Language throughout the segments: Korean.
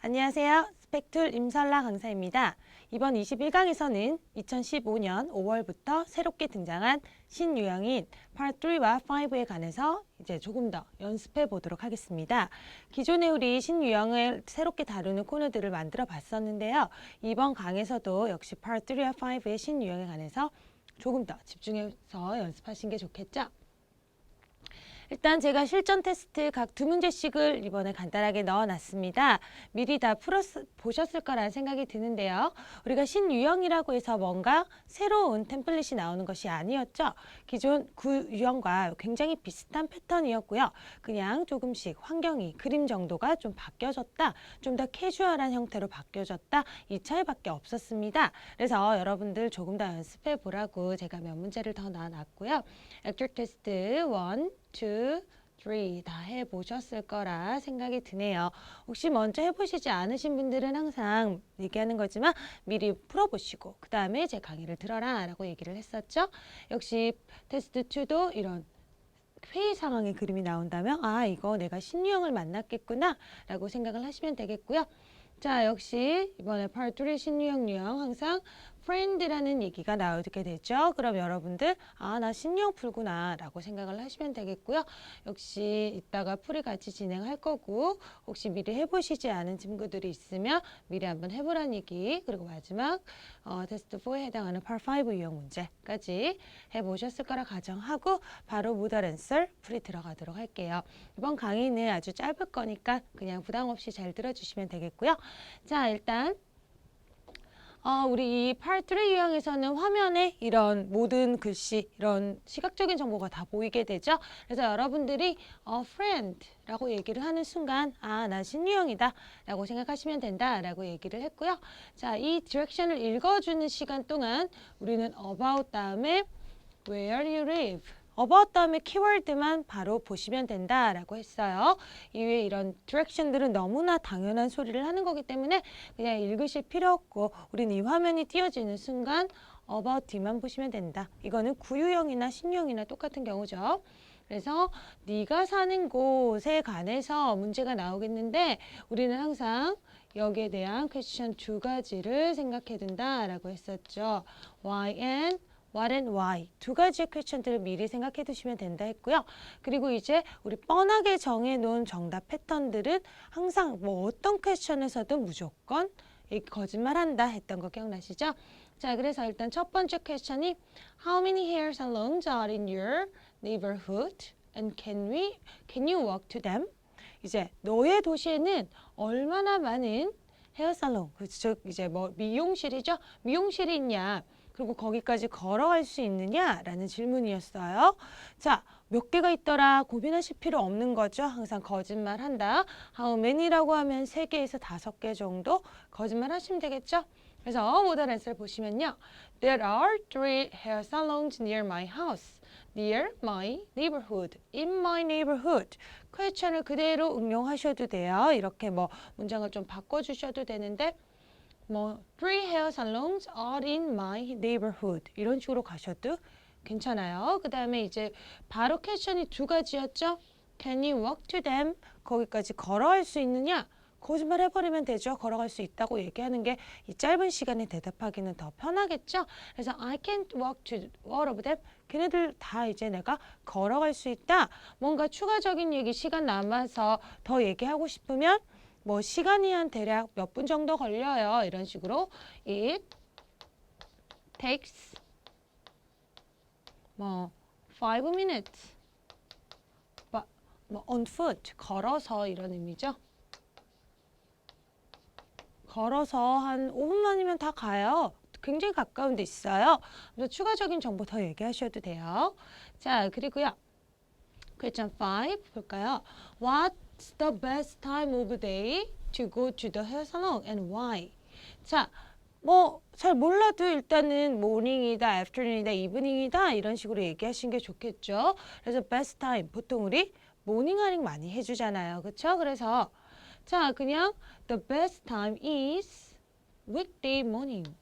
안녕하세요. 스펙툴 임설라 강사입니다. 이번 21강에서는 2015년 5월부터 새롭게 등장한 신유형인 Part 3와 5에 관해서 이제 조금 더 연습해 보도록 하겠습니다. 기존에 우리 신유형을 새롭게 다루는 코너들을 만들어 봤었는데요. 이번 강에서도 역시 Part 3와 5의 신유형에 관해서 조금 더 집중해서 연습하신 게 좋겠죠? 일단 제가 실전 테스트 각 2문제씩을 이번에 간단하게 넣어놨습니다. 미리 다 보셨을 거라는 생각이 드는데요. 우리가 신유형이라고 해서 뭔가 새로운 템플릿이 나오는 것이 아니었죠. 기존 구유형과 굉장히 비슷한 패턴이었고요. 그냥 조금씩 환경이 그림 정도가 좀 바뀌어졌다. 좀 더 캐주얼한 형태로 바뀌어졌다. 이 차이밖에 없었습니다. 그래서 여러분들 조금 더 연습해 보라고 제가 몇 문제를 더 넣어놨고요. 액트 테스트 1, 2, 3 다 해보셨을 거라 생각이 드네요. 혹시 먼저 해보시지 않으신 분들은 항상 얘기하는 거지만 미리 풀어보시고 그 다음에 제 강의를 들어라 라고 얘기를 했었죠. 역시 테스트 2도 이런 회의 상황의 그림이 나온다면 아 이거 내가 신유형을 만났겠구나 라고 생각을 하시면 되겠고요. 자, 역시 이번에 Part 3 신유형 유형 항상 friend라는 얘기가 나오게 되죠. 그럼 여러분들 아, 나 신유형 풀구나 라고 생각을 하시면 되겠고요. 역시 이따가 풀이 같이 진행할 거고 혹시 미리 해보시지 않은 친구들이 있으면 미리 한번 해보라는 얘기 그리고 마지막 테스트 4에 해당하는 Part 5 유형 문제까지 해보셨을 거라 가정하고 바로 모델 앤서 풀이 들어가도록 할게요. 이번 강의는 아주 짧을 거니까 그냥 부담 없이 잘 들어주시면 되겠고요. 자, 일단 우리 이 Part 3 유형에서는 화면에 이런 모든 글씨, 이런 시각적인 정보가 다 보이게 되죠. 그래서 여러분들이 friend라고 얘기를 하는 순간 아, 나 신유형이다 라고 생각하시면 된다 라고 얘기를 했고요. 자, 이 디렉션을 읽어주는 시간 동안 우리는 about 다음에 where you live about 다음에 키워드만 바로 보시면 된다라고 했어요. 이외에 이런 디렉션들은 너무나 당연한 소리를 하는 거기 때문에 그냥 읽으실 필요 없고 우리는 이 화면이 띄어지는 순간 about 뒤만 보시면 된다. 이거는 구유형이나 신유형이나 똑같은 경우죠. 그래서 네가 사는 곳에 관해서 문제가 나오겠는데 우리는 항상 여기에 대한 퀘스천 2가지를 생각해 둔다라고 했었죠. Why and What and why 두 가지의 퀘스천들을 미리 생각해 두시면 된다 했고요. 그리고 이제 우리 뻔하게 정해놓은 정답 패턴들은 항상 뭐 어떤 퀘스천에서도 무조건 거짓말한다 했던 거 기억나시죠? 자, 그래서 일단 첫 번째 퀘스천이 How many hair salons are in your neighborhood? And can you walk to them? 이제 너의 도시에는 얼마나 많은 헤어살롱, 즉 이제 뭐 미용실이죠? 미용실이 있냐? 그리고 거기까지 걸어갈 수 있느냐라는 질문이었어요. 자, 몇 개가 있더라 고민하실 필요 없는 거죠. 항상 거짓말한다. How many라고 하면 3개에서 5개 정도 거짓말 하시면 되겠죠. 그래서 모델 앤서를 보시면요. There are 3 hair salons near my house. Near my neighborhood. In my neighborhood. 퀘스천을 그대로 응용하셔도 돼요. 이렇게 뭐 문장을 좀 바꿔주셔도 되는데 뭐 3 hair salons are in my neighborhood 이런 식으로 가셔도 괜찮아요. 그 다음에 이제 바로 퀘스천이 2가지였죠. Can you walk to them? 거기까지 걸어갈 수 있느냐? 거짓말 해버리면 되죠. 걸어갈 수 있다고 얘기하는 게 이 짧은 시간에 대답하기는 더 편하겠죠. 그래서 I can't walk to all of them. 걔네들 다 이제 내가 걸어갈 수 있다. 뭔가 추가적인 얘기 시간 남아서 더 얘기하고 싶으면 뭐 시간이 한 대략 몇 분 정도 걸려요. 이런 식으로 it takes 뭐 5 minutes 뭐 on foot 걸어서 이런 의미죠. 걸어서 한 5분만이면 다 가요. 굉장히 가까운 데 있어요. 그래서 추가적인 정보 더 얘기하셔도 돼요. 자, 그리고요. question 5 볼까요? What's the best time of day to go to the hair salon and why? 자, 뭐 잘 몰라도 일단은 morning이다, afternoon이다, evening이다 이런 식으로 얘기하시는 게 좋겠죠. 그래서 best time 보통 우리 모닝 하링 많이 해주잖아요. 그렇죠? 그래서 자, 그냥 the best time is weekday morning.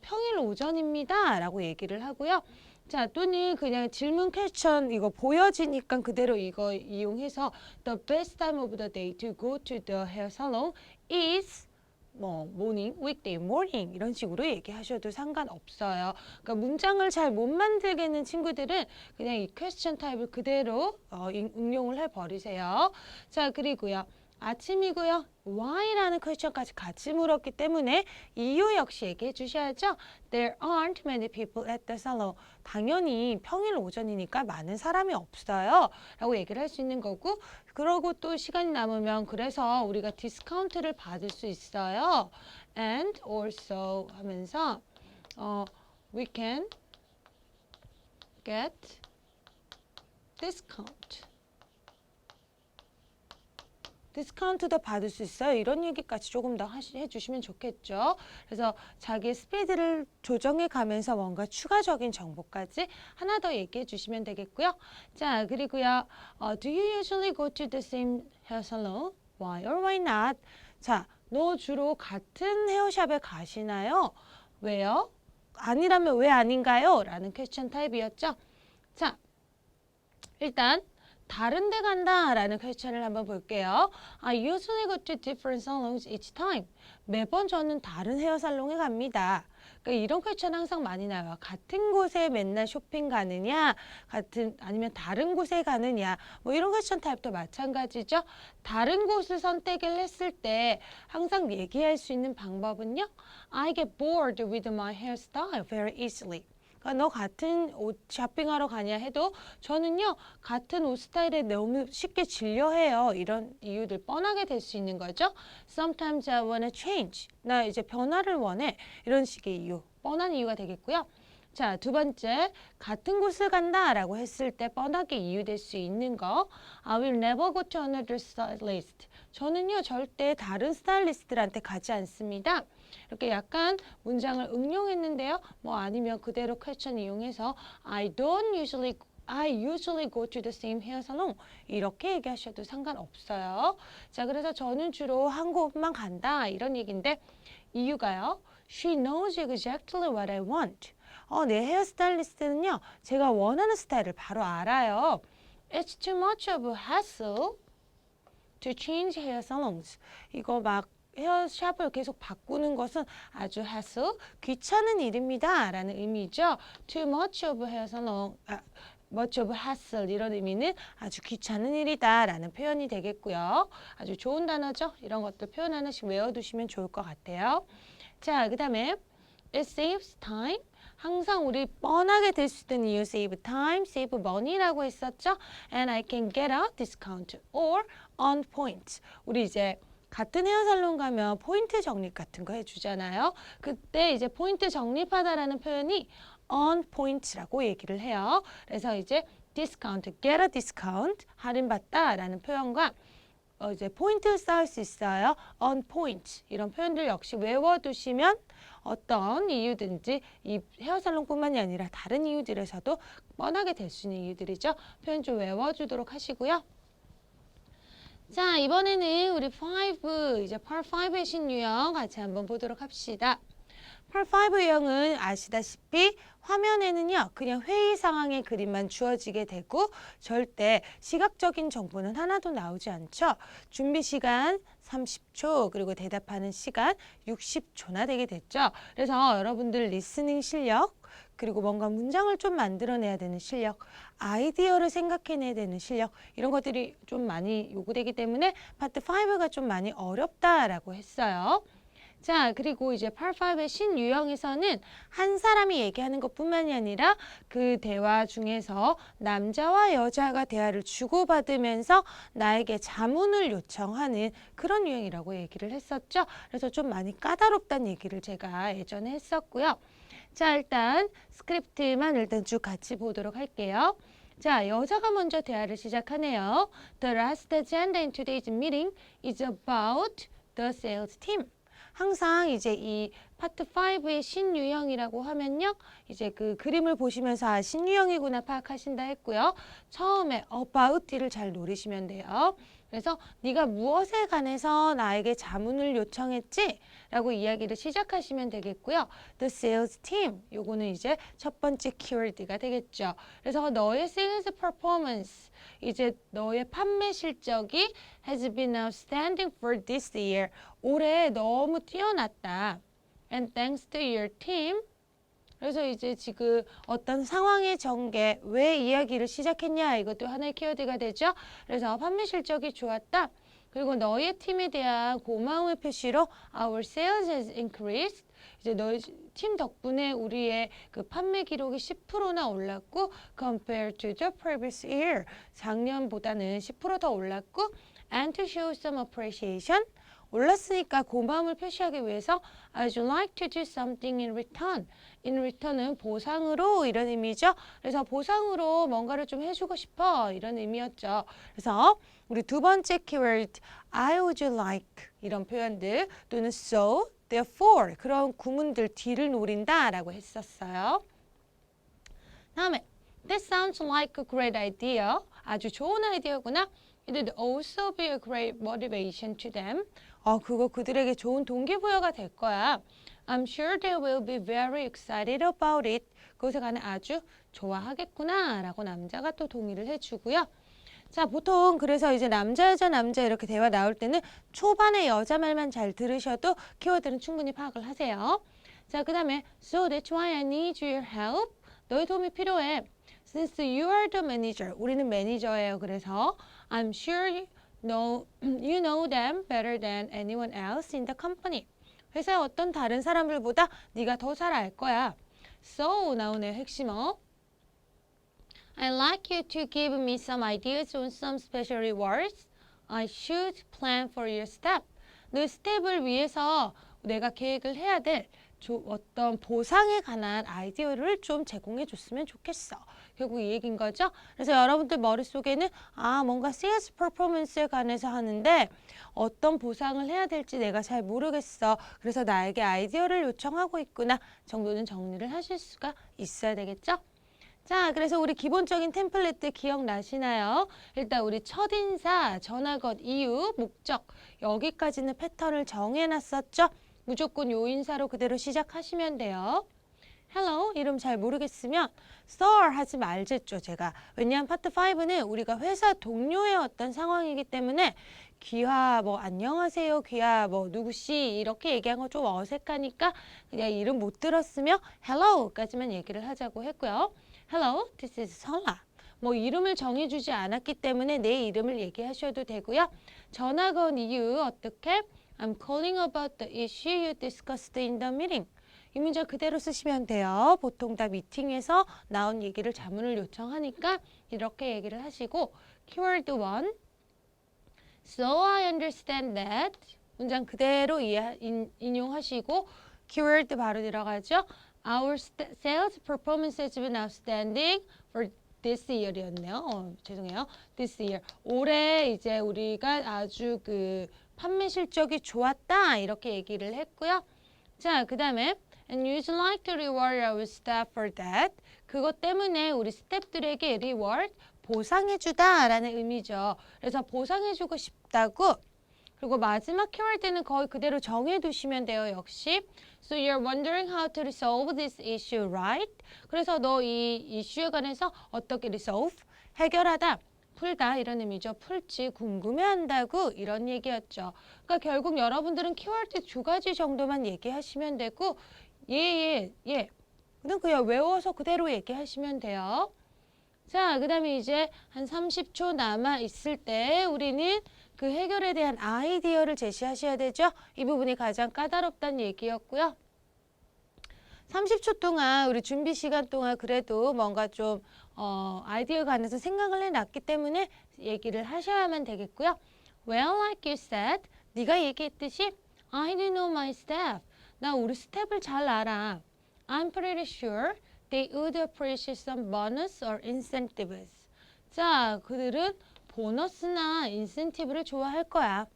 평일 오전입니다. 라고 얘기를 하고요. 자, 또는 그냥 질문 퀘스천 이거 보여지니까 그대로 이거 이용해서 The best time of the day to go to the hair salon is 뭐 morning, weekday morning 이런 식으로 얘기하셔도 상관없어요. 그러니까 문장을 잘 못 만들겠는 친구들은 그냥 이 퀘스천 타입을 그대로 응용을 해버리세요. 자, 그리고요. 아침이고요. Why라는 퀘스천까지 같이 물었기 때문에 이유 역시 얘기해 주셔야죠. There aren't many people at the salon. 당연히 평일 오전이니까 많은 사람이 없어요. 라고 얘기를 할 수 있는 거고 그러고 또 시간이 남으면 그래서 우리가 디스카운트를 받을 수 있어요. And also 하면서 we can get discount. 디스카운트도 받을 수 있어요. 이런 얘기까지 조금 더 해주시면 좋겠죠. 그래서 자기의 스피드를 조정해 가면서 뭔가 추가적인 정보까지 하나 더 얘기해 주시면 되겠고요. 자, 그리고요. Do you usually go to the same hair salon? Why or why not? 자, 너 주로 같은 헤어샵에 가시나요? 왜요? 아니라면 왜 아닌가요? 라는 퀘스천 타입이었죠. 자, 일단 다른 데 간다 라는 퀘스천을 한번 볼게요. I usually go to different salons each time. 매번 저는 다른 헤어 살롱에 갑니다. 그러니까 이런 퀘스천 항상 많이 나와요. 같은 곳에 맨날 쇼핑 가느냐, 아니면 다른 곳에 가느냐, 뭐 이런 퀘스천 타입도 마찬가지죠. 다른 곳을 선택을 했을 때 항상 얘기할 수 있는 방법은요. I get bored with my hairstyle very easily. 너 같은 옷 쇼핑하러 가냐 해도 저는요 같은 옷 스타일에 너무 쉽게 질려해요. 이런 이유들 뻔하게 될 수 있는 거죠. Sometimes I wanna change. 나 이제 변화를 원해. 이런 식의 이유. 뻔한 이유가 되겠고요. 자, 두 번째, 같은 곳을 간다라고 했을 때 뻔하게 이유될 수 있는 거. I will never go to another stylist. 저는요 절대 다른 스타일리스트한테 가지 않습니다. 이렇게 약간 문장을 응용했는데요. 뭐 아니면 그대로 퀘스천 이용해서 I usually go to the same hair salon. 이렇게 얘기하셔도 상관없어요. 자, 그래서 저는 주로 한 곳만 간다. 이런 얘기인데 이유가요. She knows exactly what I want. 내 헤어스타일리스트는요. 제가 원하는 스타일을 바로 알아요. It's too much of a hassle to change hair salons. 이거 막 헤어샵을 계속 바꾸는 것은 아주 hassle, 귀찮은 일입니다. 라는 의미죠. Too much of a hair salon, much of a hassle 이런 의미는 아주 귀찮은 일이다 라는 표현이 되겠고요. 아주 좋은 단어죠. 이런 것들 표현 하나씩 외워두시면 좋을 것 같아요. 자, 그 다음에 it saves time. 항상 우리 뻔하게 될 수 있는 이유 save time, save money라고 했었죠. And I can get a discount or on point. 우리 이제 같은 헤어살롱 가면 포인트 적립 같은 거 해주잖아요. 그때 이제 포인트 적립하다라는 표현이 on point라고 얘기를 해요. 그래서 이제 discount, get a discount, 할인받다라는 표현과 이제 포인트를 쌓을 수 있어요. on point 이런 표현들 역시 외워두시면 어떤 이유든지 이 헤어살롱뿐만이 아니라 다른 이유들에서도 뻔하게 될 수 있는 이유들이죠. 표현 좀 외워주도록 하시고요. 자, 이번에는 우리 5, 이제 Part 5의 신유형 같이 한번 보도록 합시다. Part 5 유형은 아시다시피 화면에는요, 그냥 회의 상황의 그림만 주어지게 되고 절대 시각적인 정보는 하나도 나오지 않죠. 준비 시간 30초, 그리고 대답하는 시간 60초나 되게 됐죠. 그래서 여러분들 리스닝 실력, 그리고 뭔가 문장을 좀 만들어내야 되는 실력, 아이디어를 생각해내야 되는 실력 이런 것들이 좀 많이 요구되기 때문에 파트 5가 좀 많이 어렵다라고 했어요. 자, 그리고 이제 Part 5의 신유형에서는 한 사람이 얘기하는 것뿐만이 아니라 그 대화 중에서 남자와 여자가 대화를 주고받으면서 나에게 자문을 요청하는 그런 유형이라고 얘기를 했었죠. 그래서 좀 많이 까다롭다는 얘기를 제가 예전에 했었고요. 자, 일단 스크립트만 일단 쭉 같이 보도록 할게요. 자, 여자가 먼저 대화를 시작하네요. The last agenda in today's meeting is about the sales team. 항상 이제 이 파트 5의 신유형이라고 하면요. 이제 그 그림을 보시면서 신유형이구나 파악하신다 했고요. 처음에 about를 잘 노리시면 돼요. 그래서 네가 무엇에 관해서 나에게 자문을 요청했지? 라고 이야기를 시작하시면 되겠고요. The sales team, 요거는 이제 첫 번째 키워드가 되겠죠. 그래서 너의 sales performance, 이제 너의 판매 실적이 has been outstanding for this year. 올해 너무 뛰어났다. And thanks to your team, 그래서 이제 지금 어떤 상황의 전개, 왜 이야기를 시작했냐 이것도 하나의 키워드가 되죠. 그래서 판매 실적이 좋았다. 그리고 너의 팀에 대한 고마움의 표시로 our sales has increased. 이제 너희 팀 덕분에 우리의 그 판매 기록이 10%나 올랐고 compared to the previous year. 작년보다는 10%더 올랐고 and to show some appreciation. 올랐으니까 고마움을 표시하기 위해서 I'd like to do something in return. in return은 보상으로 이런 의미죠. 그래서 보상으로 뭔가를 좀 해주고 싶어 이런 의미였죠. 그래서 우리 두 번째 키워드 I would like 이런 표현들 또는 so, therefore 그런 구문들 뒤를 노린다라고 했었어요. 다음에 That sounds like a great idea. 아주 좋은 아이디어구나. It would also be a great motivation to them. 그거 그들에게 좋은 동기부여가 될 거야. I'm sure they will be very excited about it. 그것에 관해 아주 좋아하겠구나 라고 남자가 또 동의를 해주고요. 자, 보통 그래서 이제 남자, 여자 이렇게 대화 나올 때는 초반에 여자 말만 잘 들으셔도 키워드는 충분히 파악을 하세요. 자, 그 다음에 So that's why I need your help. 너의 도움이 필요해. Since you are the manager. 우리는 매니저예요. 그래서 I'm sure you know them better than anyone else in the company. 회사의 어떤 다른 사람들보다 네가 더 잘 알 거야. So 나오네요. 핵심어. I'd like you to give me some ideas on some special rewards I should plan for your step. 너 스텝을 위해서 내가 계획을 해야 될 어떤 보상에 관한 아이디어를 좀 제공해 줬으면 좋겠어. 결국 이 얘기인 거죠. 그래서 여러분들 머릿속에는 뭔가 sales performance에 관해서 하는데 어떤 보상을 해야 될지 내가 잘 모르겠어. 그래서 나에게 아이디어를 요청하고 있구나 정도는 정리를 하실 수가 있어야 되겠죠. 자, 그래서 우리 기본적인 템플릿 기억나시나요? 일단 우리 첫인사, 전화것, 이유, 목적 여기까지는 패턴을 정해놨었죠. 무조건 요 인사로 그대로 시작하시면 돼요. Hello, 이름 잘 모르겠으면 Sir 하지 말랬죠, 제가. 왜냐하면 파트 5는 우리가 회사 동료의 어떤 상황이기 때문에 귀하, 안녕하세요, 귀하, 누구씨 이렇게 얘기한 거 좀 어색하니까 그냥 이름 못 들었으면 Hello까지만 얘기를 하자고 했고요. Hello, this is 설라. 이름을 정해주지 않았기 때문에 내 이름을 얘기하셔도 되고요. 전화 건 이유 어떻게? I'm calling about the issue you discussed in the meeting. 이 문장 그대로 쓰시면 돼요. 보통 다 미팅에서 나온 얘기를 자문을 요청하니까 이렇게 얘기를 하시고 keyword 1 So I understand that 문장 그대로 인용하시고 keyword 바로 들어가죠. Our sales performance has been outstanding for this year이었네요. 죄송해요. This year. 올해 이제 우리가 아주 판매 실적이 좋았다 이렇게 얘기를 했고요. 자, 그 다음에 And you'd like to reward our staff for that. 그것 때문에 우리 스태프들에게 reward, 보상해주다 라는 의미죠. 그래서 보상해주고 싶다고. 그리고 마지막 키워드는 거의 그대로 정해두시면 돼요. 역시. So you're wondering how to resolve this issue, right? 그래서 너 이 이슈에 관해서 어떻게 resolve? 해결하다. 풀다 이런 의미죠. 풀지 궁금해한다고 이런 얘기였죠. 그러니까 결국 여러분들은 키워드 2가지 정도만 얘기하시면 되고 예. 그냥 외워서 그대로 얘기하시면 돼요. 자, 그 다음에 이제 한 30초 남아 있을 때 우리는 그 해결에 대한 아이디어를 제시하셔야 되죠. 이 부분이 가장 까다롭다는 얘기였고요. 30초 동안 우리 준비 시간 동안 그래도 뭔가 좀 아이디어에 관해서 생각을 해놨기 때문에 얘기를 하셔야만 되겠고요. Well, like you said, 네가 얘기했듯이 I do know my staff. 나 우리 스텝을 잘 알아. I'm pretty sure they would appreciate some bonus or incentives. 자, 그들은 보너스나 인센티브를 좋아할 거야.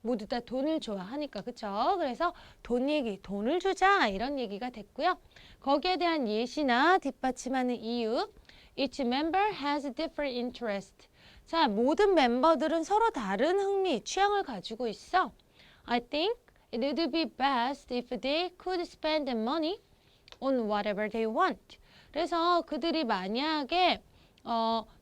모두 다 돈을 좋아하니까, 그쵸? 그래서 돈을 주자 이런 얘기가 됐고요. 거기에 대한 예시나 뒷받침하는 이유 Each member has a different interest. 자, 모든 멤버들은 서로 다른 흥미, 취향을 가지고 있어. I think it would be best if they could spend the money on whatever they want. 그래서 그들이 만약에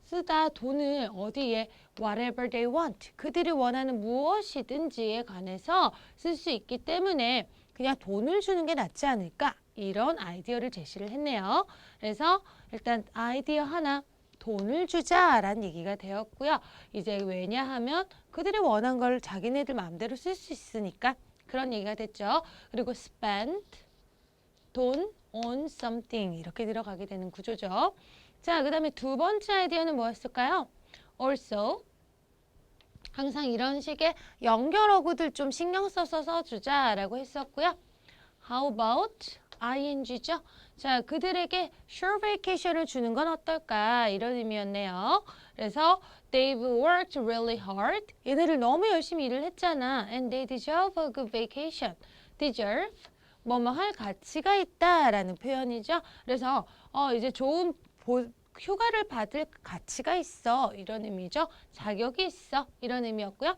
쓰다 돈을 어디에 whatever they want. 그들이 원하는 무엇이든지에 관해서 쓸 수 있기 때문에 그냥 돈을 주는 게 낫지 않을까? 이런 아이디어를 제시를 했네요. 그래서 일단 아이디어 하나 돈을 주자라는 얘기가 되었고요. 이제 왜냐하면 그들이 원한 걸 자기네들 마음대로 쓸 수 있으니까 그런 얘기가 됐죠. 그리고 spend 돈 on something 이렇게 들어가게 되는 구조죠. 자, 그 다음에 두 번째 아이디어는 뭐였을까요? also 항상 이런 식의 연결어구들 좀 신경 써서 써주자라고 했었고요. How about ing죠? 자, 그들에게 short vacation을 주는 건 어떨까? 이런 의미였네요. 그래서 they've worked really hard. 얘네들 너무 열심히 일을 했잖아. And they deserve a good vacation. deserve 뭐뭐 할 가치가 있다라는 표현이죠. 그래서 이제 좋은 휴가를 받을 가치가 있어. 이런 의미죠. 자격이 있어. 이런 의미였고요.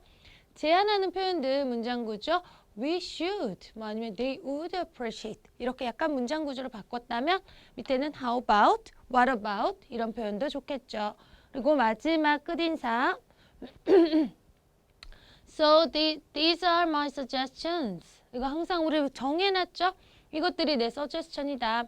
제안하는 표현들 문장 구조 we should 뭐 아니면 they would appreciate 이렇게 약간 문장 구조를 바꿨다면 밑에는 how about, what about 이런 표현도 좋겠죠. 그리고 마지막 끝인사 So these are my suggestions. 이거 항상 우리 정해놨죠? 이것들이 내 suggestion이다.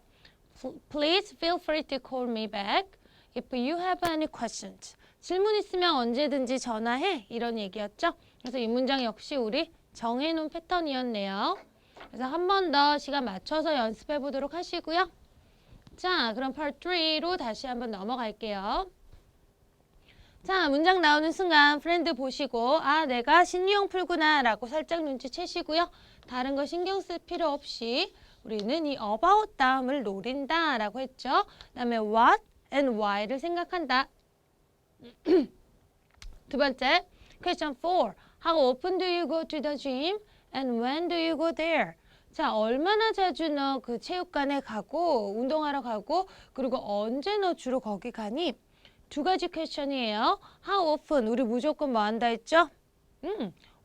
Please feel free to call me back if you have any questions. 질문 있으면 언제든지 전화해. 이런 얘기였죠? 그래서 이 문장 역시 우리 정해놓은 패턴이었네요. 그래서 한 번 더 시간 맞춰서 연습해 보도록 하시고요. 자, 그럼 part 3로 다시 한번 넘어갈게요. 자, 문장 나오는 순간 프렌드 보시고 아, 내가 신유형 풀구나 라고 살짝 눈치채시고요. 다른 거 신경 쓸 필요 없이 우리는 이 about 다음을 노린다 라고 했죠. 그 다음에 what and why를 생각한다. 두 번째, question 4. How often do you go to the gym and when do you go there? 자, 얼마나 자주 너 그 체육관에 가고 운동하러 가고 그리고 언제 너 주로 거기 가니? 두 가지 퀘션이에요. How often 우리 무조건 뭐 한다 했죠?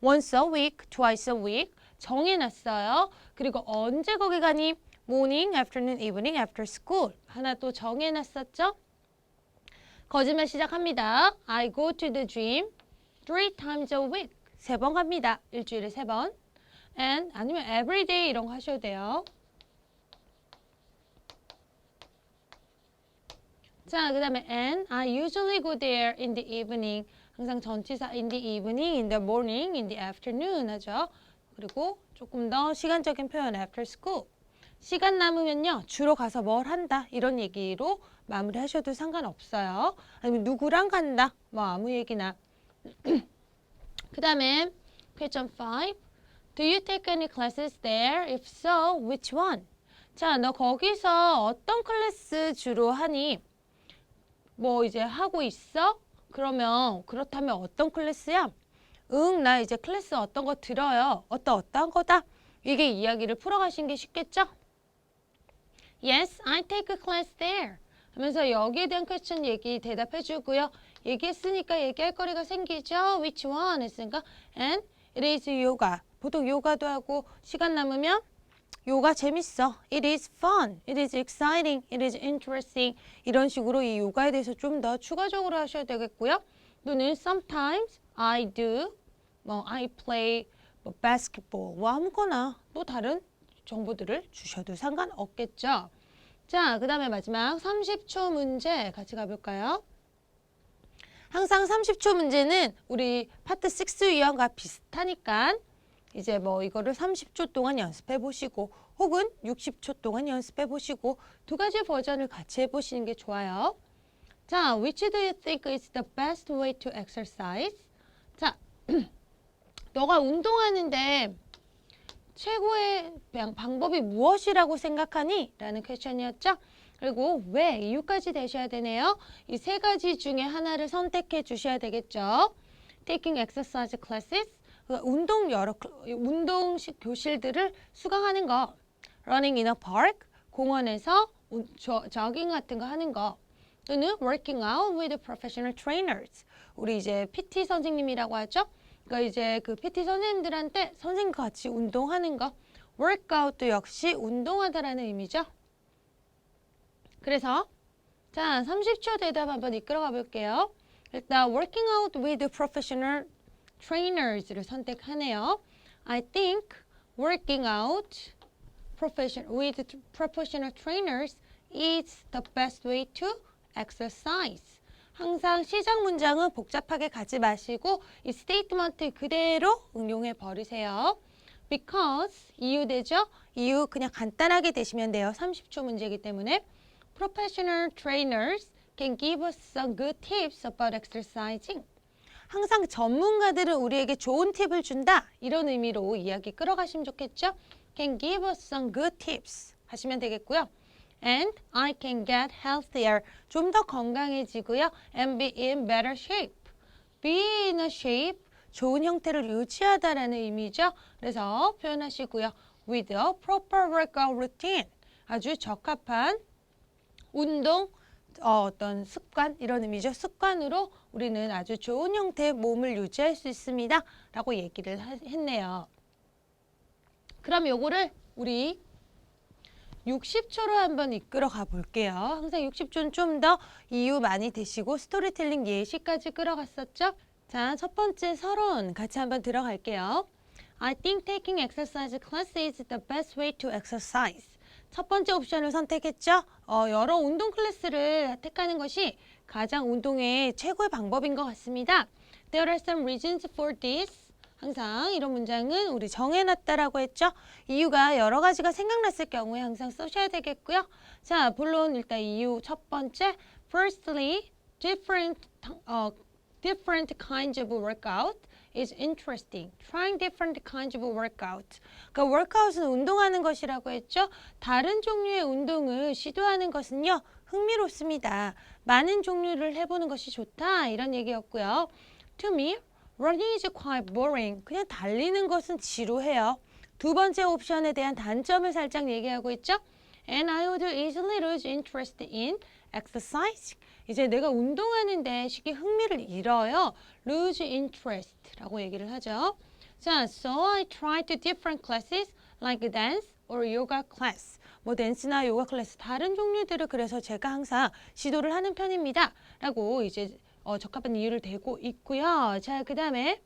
Once a week, twice a week 정해놨어요. 그리고 언제 거기 가니? Morning, afternoon, evening, after school 하나 또 정해놨었죠? 거짓말 시작합니다. I go to the gym 3 times a week. 3번 갑니다. 일주일에 3번. And 아니면 every day 이런 거 하셔도 돼요. 자, 그 다음에 and I usually go there in the evening. 항상 전치사 in the evening, in the morning, in the afternoon 하죠. 그리고 조금 더 시간적인 표현 after school. 시간 남으면요. 주로 가서 뭘 한다. 이런 얘기로 마무리하셔도 상관없어요. 아니면 누구랑 간다. 뭐 아무 얘기나. 그 다음에 question 5. Do you take any classes there? If so, which one? 자, 너 거기서 어떤 클래스 주로 하니? 뭐 이제 하고 있어? 그러면 그렇다면 어떤 클래스야? 응, 나 이제 클래스 어떤 거 들어요. 어떤 거다? 이게 이야기를 풀어가신 게 쉽겠죠? Yes, I take a class there. 하면서 여기에 대한 question 얘기 대답해 주고요. 얘기했으니까 얘기할 거리가 생기죠. Which one? 했으니까 and it is yoga. 보통 요가도 하고 시간 남으면 요가 재밌어. It is fun. It is exciting. It is interesting. 이런 식으로 이 요가에 대해서 좀 더 추가적으로 하셔야 되겠고요. 또는 sometimes I do. 뭐 I play 뭐 basketball. 뭐 아무거나 또 다른 정보들을 주셔도 상관없겠죠. 자, 그 다음에 마지막 30초 문제 같이 가볼까요? 항상 30초 문제는 우리 파트 6 유형과 비슷하니까 이제 뭐 이거를 30초 동안 연습해 보시고 혹은 60초 동안 연습해 보시고 두 가지 버전을 같이 해보시는 게 좋아요. 자, which do you think is the best way to exercise? 자, 너가 운동하는데 최고의 방법이 무엇이라고 생각하니? 라는 퀘션이었죠. 그리고 왜? 이유까지 되셔야 되네요. 이 세 가지 중에 하나를 선택해 주셔야 되겠죠. Taking exercise classes. 운동식 교실들을 수강하는 거. Running in a park. 공원에서 저깅 같은 거 하는 거. 또는 working out with professional trainers. 우리 이제 PT 선생님이라고 하죠. 그러니까 이제 그 PT 선생님들한테 선생님과 같이 운동하는 거. workout도 역시 운동하다라는 의미죠. 그래서 자, 30초 대답 한번 이끌어가 볼게요. 일단 working out with professional trainers를 선택하네요. I think working out with professional trainers is the best way to exercise. 항상 시작 문장은 복잡하게 가지 마시고 이 스테이트먼트 그대로 응용해 버리세요. Because 이유 되죠? 이유 그냥 간단하게 대시면 돼요. 30초 문제이기 때문에 Professional trainers can give us some good tips about exercising. 항상 전문가들은 우리에게 좋은 팁을 준다. 이런 의미로 이야기 끌어가시면 좋겠죠? Can give us some good tips 하시면 되겠고요. And I can get healthier. 좀 더 건강해지고요. And be in better shape. Be in a shape. 좋은 형태를 유지하다라는 의미죠. 그래서 표현하시고요. With a proper workout routine. 아주 적합한 운동, 어떤 습관 이런 의미죠. 습관으로 우리는 아주 좋은 형태의 몸을 유지할 수 있습니다. 라고 얘기를 했네요. 그럼 요거를 우리 60초로 한번 이끌어 가 볼게요. 항상 60초는 좀 더 이유 많이 되시고 스토리텔링 예시까지 끌어갔었죠. 자, 첫 번째 서론 같이 한번 들어갈게요. I think taking exercise class is the best way to exercise. 첫 번째 옵션을 선택했죠. 여러 운동 클래스를 택하는 것이 가장 운동의 최고의 방법인 것 같습니다. There are some reasons for this. 항상 이런 문장은 우리 정해놨다라고 했죠. 이유가 여러 가지가 생각났을 경우에 항상 쓰셔야 되겠고요. 자, 물론 일단 이유 첫 번째. Firstly, different kinds of workout is interesting. Trying different kinds of workout. 그러니까 workout은 운동하는 것이라고 했죠. 다른 종류의 운동을 시도하는 것은요. 흥미롭습니다. 많은 종류를 해보는 것이 좋다. 이런 얘기였고요. To me, running is quite boring. 그냥 달리는 것은 지루해요. 두 번째 옵션에 대한 단점을 살짝 얘기하고 있죠. And I would easily lose interest in exercise. 이제 내가 운동하는데 쉽게 흥미를 잃어요. lose interest라고 얘기를 하죠. 자, so I tried different classes like dance or yoga class. 뭐 댄스나 요가 클래스 다른 종류들을 그래서 제가 항상 시도를 하는 편입니다. 라고 이제 적합한 이유를 대고 있고요. 자, 그 다음에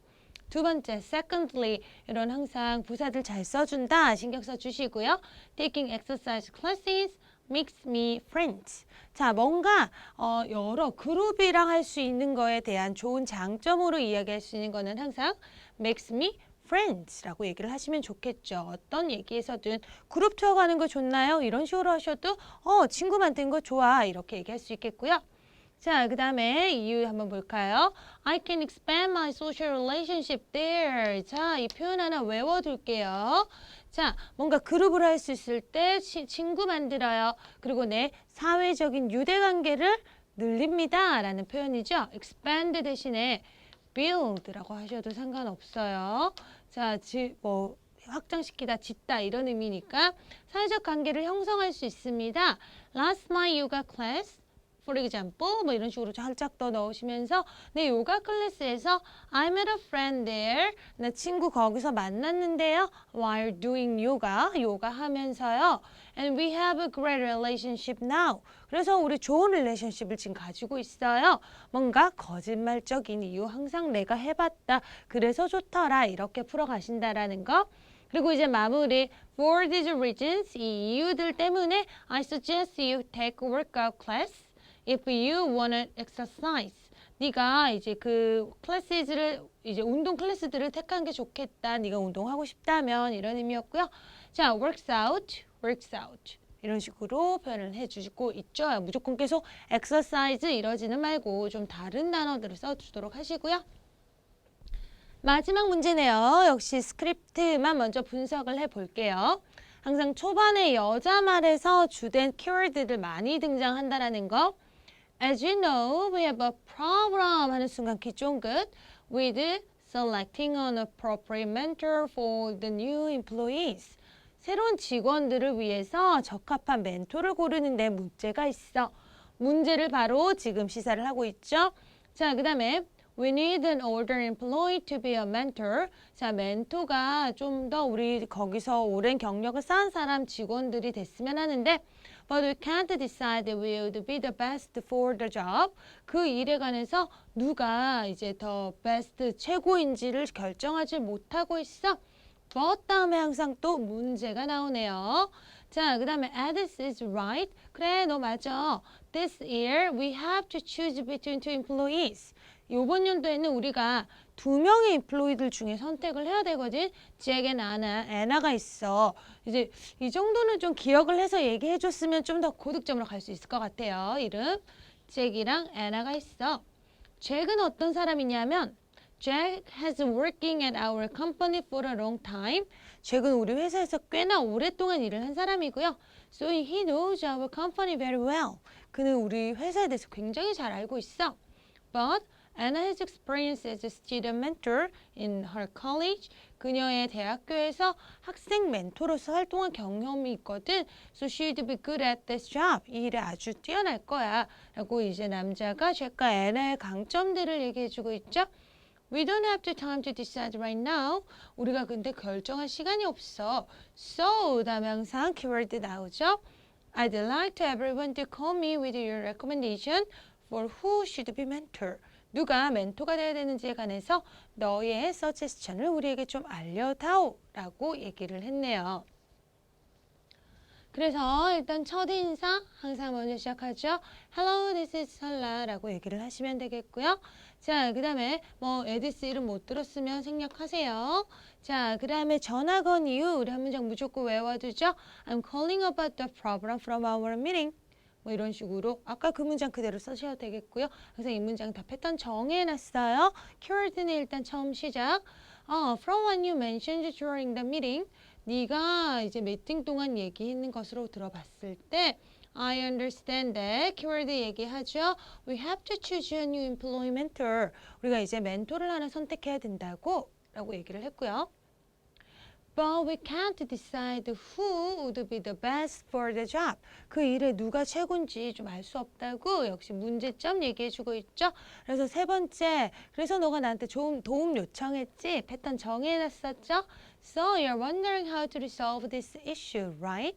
두 번째, secondly, 이런 항상 부사들 잘 써준다. 신경 써주시고요. Taking exercise classes makes me friends. 자, 뭔가 여러 그룹이랑 할 수 있는 거에 대한 좋은 장점으로 이야기할 수 있는 거는 항상 makes me friends라고 얘기를 하시면 좋겠죠. 어떤 얘기에서든 그룹 투어 가는 거 좋나요? 이런 식으로 하셔도 친구 만드는 거 좋아. 이렇게 얘기할 수 있겠고요. 자, 그 다음에 이유 한번 볼까요? I can expand my social relationship there. 자, 이 표현 하나 외워둘게요. 자, 뭔가 그룹을 할 수 있을 때 친구 만들어요. 그리고 내 사회적인 유대관계를 늘립니다. 라는 표현이죠. expand 대신에 build라고 하셔도 상관없어요. 자, 확장시키다, 짓다 이런 의미니까 사회적 관계를 형성할 수 있습니다. Last my yoga class. For example, 뭐 이런 식으로 살짝 더 넣으시면서 내 요가 클래스에서 I met a friend there. 나 친구 거기서 만났는데요. While doing yoga, 요가 하면서요. And we have a great relationship now. 그래서 우리 좋은 릴레이션십을 지금 가지고 있어요. 뭔가 거짓말적인 이유 항상 내가 해봤다. 그래서 좋더라. 이렇게 풀어가신다라는 거. 그리고 이제 마무리. For these reasons, 이 이유들 때문에 I suggest you take a workout class. If you want to exercise, 네가 이제 그 클래스를 이제 운동 클래스들을 택한 게 좋겠다. 네가 운동하고 싶다면 이런 의미였고요. 자, works out 이런 식으로 표현을 해주시고 있죠. 무조건 계속 exercise 이러지는 말고 좀 다른 단어들을 써주도록 하시고요. 마지막 문제네요. 역시 스크립트만 먼저 분석을 해볼게요. 항상 초반에 여자 말에서 주된 키워드들 많이 등장한다라는 거. As you know, we have a problem 하는 순간 귀 쫑긋 with selecting an appropriate mentor for the new employees. 새로운 직원들을 위해서 적합한 멘토를 고르는데 문제가 있어. 문제를 바로 지금 시사를 하고 있죠. 자, 그 다음에 We need an older employee to be a mentor. 자, 멘토가 좀 더 우리 거기서 오랜 경력을 쌓은 사람 직원들이 됐으면 하는데 But we can't decide who would be the best for the job. 그 일에 관해서 누가 이제 더 best 최고인지를 결정하지 못하고 있어. But 다음에 항상 또 문제가 나오네요. 자, 그 다음에 Alice is right. 그래, 너 맞아. This year we have to choose between two employees. 이번 연도에는 우리가 두 명의 인플로이들 중에 선택을 해야 되거든. 잭앤 애나가 있어. 이제 이 정도는 좀 기억을 해서 얘기해 줬으면 좀 더 고득점으로 갈 수 있을 것 같아요. 이름 잭이랑 애나가 있어. 잭은 어떤 사람이냐면 Jack has working at our company for a long time. 잭은 우리 회사에서 꽤나 오랫동안 일을 한 사람이고요. So he knows our company very well. 그는 우리 회사에 대해서 굉장히 잘 알고 있어. But Anna has experience as a student mentor in her college. 그녀의 대학교에서 학생 멘토로서 활동한 경험이 있거든. So she'd be good at this job. 이 일에 아주 뛰어날 거야. 라고 이제 남자가 잭과 애나의 강점들을 얘기해주고 있죠. We don't have the time to decide right now. 우리가 근데 결정할 시간이 없어. So 다음에 항상 키워드 나오죠. I'd like to everyone to call me with your recommendation for who should be mentor. 누가 멘토가 되어야 되는지에 관해서 너의 서제스천을 우리에게 좀 알려다오 라고 얘기를 했네요. 그래서 일단 첫인사 항상 먼저 시작하죠. Hello, this is 설라 라고 얘기를 하시면 되겠고요. 자, 그 다음에 뭐 에디스 이름 못 들었으면 생략하세요. 자, 그 다음에 전화 건 이유 우리 한 문장 무조건 외워두죠. I'm calling about the problem from our meeting. 뭐 이런 식으로 아까 그 문장 그대로 쓰셔도 되겠고요. 그래서 이 문장 다 패턴 정해놨어요. 키워드는 일단 처음 시작. From what you mentioned during the meeting. 네가 이제 미팅 동안 얘기했는 것으로 들어봤을 때 I understand that. 키워드 얘기하죠. We have to choose a new employee mentor. 우리가 이제 멘토를 하나 선택해야 된다고 라고 얘기를 했고요. But we can't decide who would be the best for the job. 그 일에 누가 최고인지 좀 알 수 없다고 역시 문제점 얘기해주고 있죠. 그래서 세 번째, 그래서 너가 나한테 도움 요청했지? 패턴 정해놨었죠? So you're wondering how to resolve this issue, right?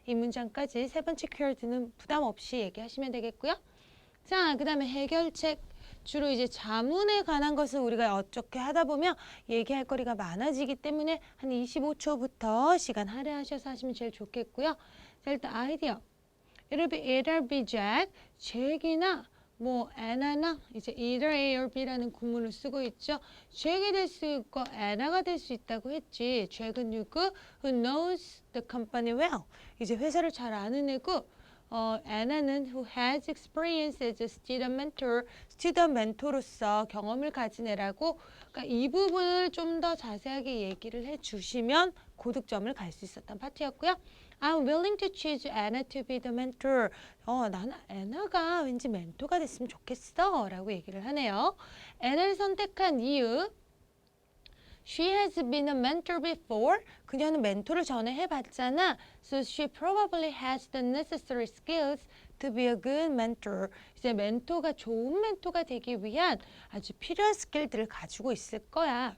이 문장까지 세 번째 키워드는 부담 없이 얘기하시면 되겠고요. 자, 그 다음에 해결책. 주로 이제 자문에 관한 것을 우리가 어떻게 하다 보면 얘기할 거리가 많아지기 때문에 한 25초부터 시간 할애하셔서 하시면 제일 좋겠고요. 자, 일단 아이디어. It'll be Jack, 잭이나 뭐 애나나 이제 either A or B라는 구문을 쓰고 있죠. 잭이 될 수 있고 애나가 될 수 있다고 했지. 잭은 누구? Who knows the company well. 이제 회사를 잘 아는 애고 애나는 who has experience as a student mentor, student mentor로서 경험을 가진 애라고. 그러니까 이 부분을 좀 더 자세하게 얘기를 해주시면 고득점을 갈 수 있었던 파트였고요. I'm willing to choose Anna to be the mentor. 나는 애나가 왠지 멘토가 됐으면 좋겠어 라고 얘기를 하네요. 애나를 선택한 이유. She has been a mentor before. 그녀는 멘토를 전에 해봤잖아. So she probably has the necessary skills to be a good mentor. 이제 멘토가 좋은 멘토가 되기 위한 아주 필요한 스킬들을 가지고 있을 거야.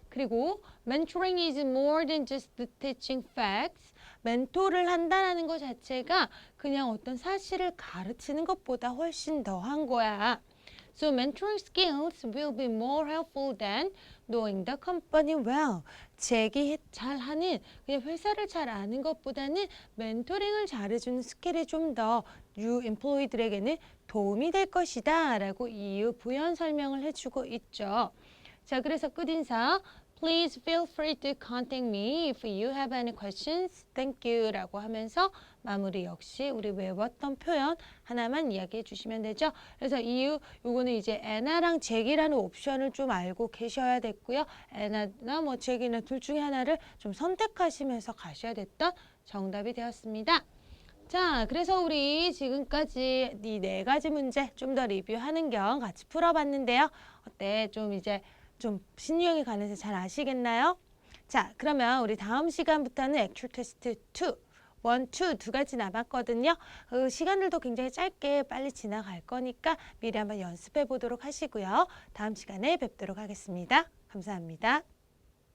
그리고 mentoring is more than just teaching facts. 멘토를 한다는 것 자체가 그냥 어떤 사실을 가르치는 것보다 훨씬 더한 거야. So mentoring skills will be more helpful than knowing the company well. 잭이 잘하는 그냥 회사를 잘 아는 것보다는 멘토링을 잘해주는 스킬이 좀 더 new employee들에게는 도움이 될 것이다 라고 이유 부연 설명을 해주고 있죠. 자, 그래서 끝인사. Please feel free to contact me if you have any questions. Thank you 라고 하면서 마무리 역시 우리 외웠던 표현 하나만 이야기해 주시면 되죠. 그래서 이유 요거는 이제 애나랑 잭이라는 옵션을 좀 알고 계셔야 됐고요. 애나나 뭐 잭이나 둘 중에 하나를 좀 선택하시면서 가셔야 됐던 정답이 되었습니다. 자, 그래서 우리 지금까지 이 네 가지 문제 좀 더 리뷰하는 겸 같이 풀어봤는데요. 어때? 좀 이제 좀 신유형에 관해서 잘 아시겠나요? 자, 그러면 우리 다음 시간부터는 액츄얼 테스트 2 원, 투 두 가지 남았거든요. 시간들도 굉장히 짧게 빨리 지나갈 거니까 미리 한번 연습해 보도록 하시고요. 다음 시간에 뵙도록 하겠습니다. 감사합니다.